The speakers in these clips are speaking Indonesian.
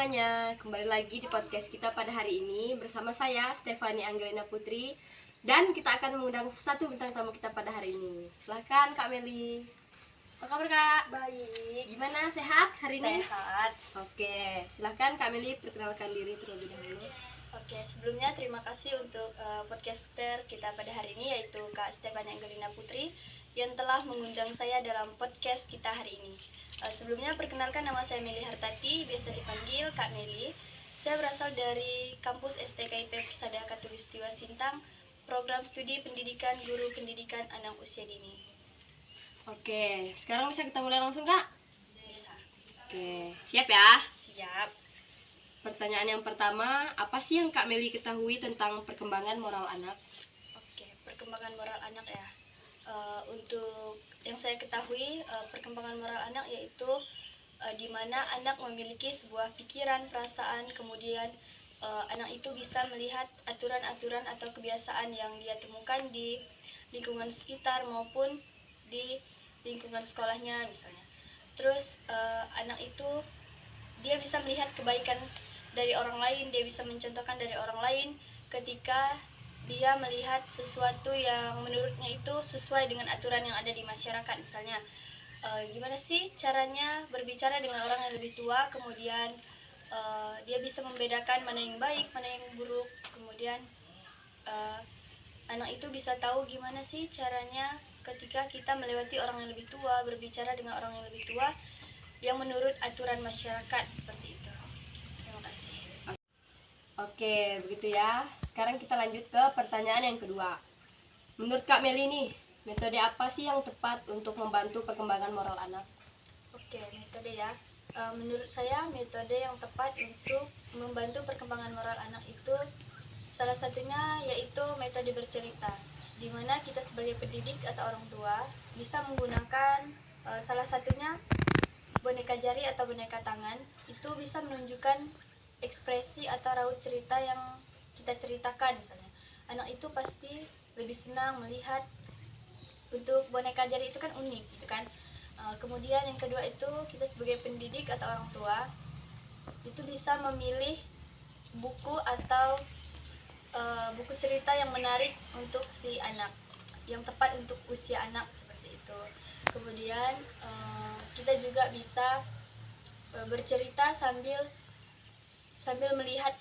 semuanya, kembali lagi di podcast kita pada hari ini bersama saya Stefani Angelina Putri. Dan kita akan mengundang satu bintang tamu kita pada hari ini. Silahkan Kak Meli. Apa kabar Kak? Baik. Gimana, sehat hari ini? Sehat. Oke, silahkan Kak Meli perkenalkan diri terlebih dahulu. Oke, sebelumnya terima kasih untuk podcaster kita pada hari ini, yaitu Kak Stefani Angelina Putri yang telah mengundang saya dalam podcast kita hari ini. Sebelumnya perkenalkan, nama saya Meli Hartati, biasa dipanggil Kak Meli. Saya berasal dari kampus STKIP Persada Katulistiwa Sintang, program studi pendidikan guru pendidikan anak usia dini. Oke, sekarang bisa kita mulai langsung Kak? Bisa. Oke, siap ya? Siap. Pertanyaan yang pertama, apa sih yang Kak Meli ketahui tentang perkembangan moral anak? Oke, perkembangan moral anak ya. Untuk yang saya ketahui, perkembangan moral anak yaitu di mana anak memiliki sebuah pikiran, perasaan, kemudian anak itu bisa melihat aturan-aturan atau kebiasaan yang dia temukan di lingkungan sekitar maupun di lingkungan sekolahnya misalnya. Terus anak itu dia bisa melihat kebaikan dari orang lain, dia bisa mencontohkan dari orang lain ketika dia melihat sesuatu yang menurutnya itu sesuai dengan aturan yang ada di masyarakat. Misalnya gimana sih caranya berbicara dengan orang yang lebih tua, kemudian dia bisa membedakan mana yang baik, mana yang buruk. Kemudian anak itu bisa tahu gimana sih caranya ketika kita melewati orang yang lebih tua, berbicara dengan orang yang lebih tua yang menurut aturan masyarakat, seperti itu. Terima kasih. Oke, begitu ya. Sekarang kita lanjut ke pertanyaan yang kedua. Menurut Kak Meli nih, metode apa sih yang tepat untuk membantu perkembangan moral anak? Oke, metode ya. Menurut saya metode yang tepat untuk membantu perkembangan moral anak itu salah satunya yaitu metode bercerita, di mana kita sebagai pendidik atau orang tua bisa menggunakan salah satunya boneka jari atau boneka tangan. Itu bisa menunjukkan ekspresi atau raut cerita yang kita ceritakan. Misalnya anak itu pasti lebih senang melihat, untuk boneka jari itu kan unik gitu kan. Kemudian yang kedua itu kita sebagai pendidik atau orang tua itu bisa memilih buku atau buku cerita yang menarik untuk si anak, yang tepat untuk usia anak, seperti itu. Kemudian kita juga bisa bercerita sambil melihat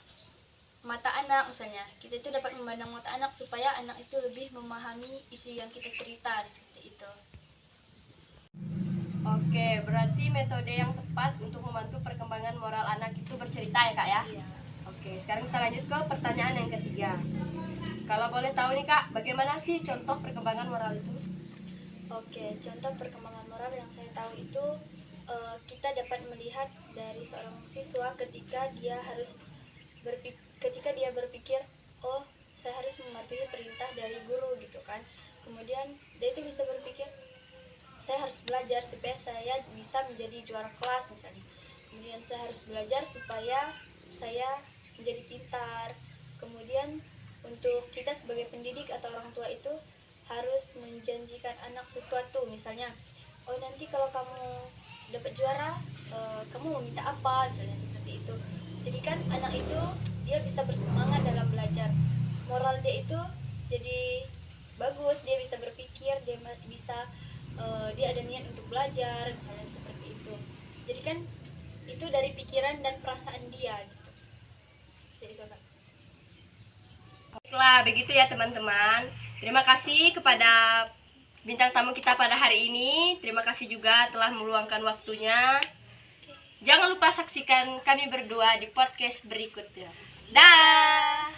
mata anak. Misalnya kita itu dapat memandang mata anak supaya anak itu lebih memahami isi yang kita cerita, seperti itu. Oke, berarti metode yang tepat untuk membantu perkembangan moral anak itu bercerita ya Kak ya? Iya. Oke, sekarang kita lanjut ke pertanyaan yang ketiga. Kalau boleh tahu nih Kak, bagaimana sih contoh perkembangan moral itu? Oke, contoh perkembangan moral yang saya tahu itu kita dapat melihat dari seorang siswa ketika dia berpikir, oh saya harus mematuhi perintah dari guru gitu kan. Kemudian dia itu bisa berpikir, saya harus belajar supaya saya bisa menjadi juara kelas misalnya. Kemudian saya harus belajar supaya saya menjadi pintar. Kemudian untuk kita sebagai pendidik atau orang tua itu harus menjanjikan anak sesuatu. Misalnya, oh nanti kalau kamu dapat juara, kamu mau minta apa, misalnya seperti itu. Jadi kan anak itu dia bisa bersemangat dalam belajar, moral dia itu jadi bagus, dia bisa berpikir, dia bisa dia ada niat untuk belajar, misalnya seperti itu. Jadi kan itu dari pikiran dan perasaan dia gitu. Jadi itu Kak. Baiklah, begitu ya teman-teman. Terima kasih kepada bintang tamu kita pada hari ini. Terima kasih juga telah meluangkan waktunya. Jangan lupa saksikan kami berdua di podcast berikutnya. Dah.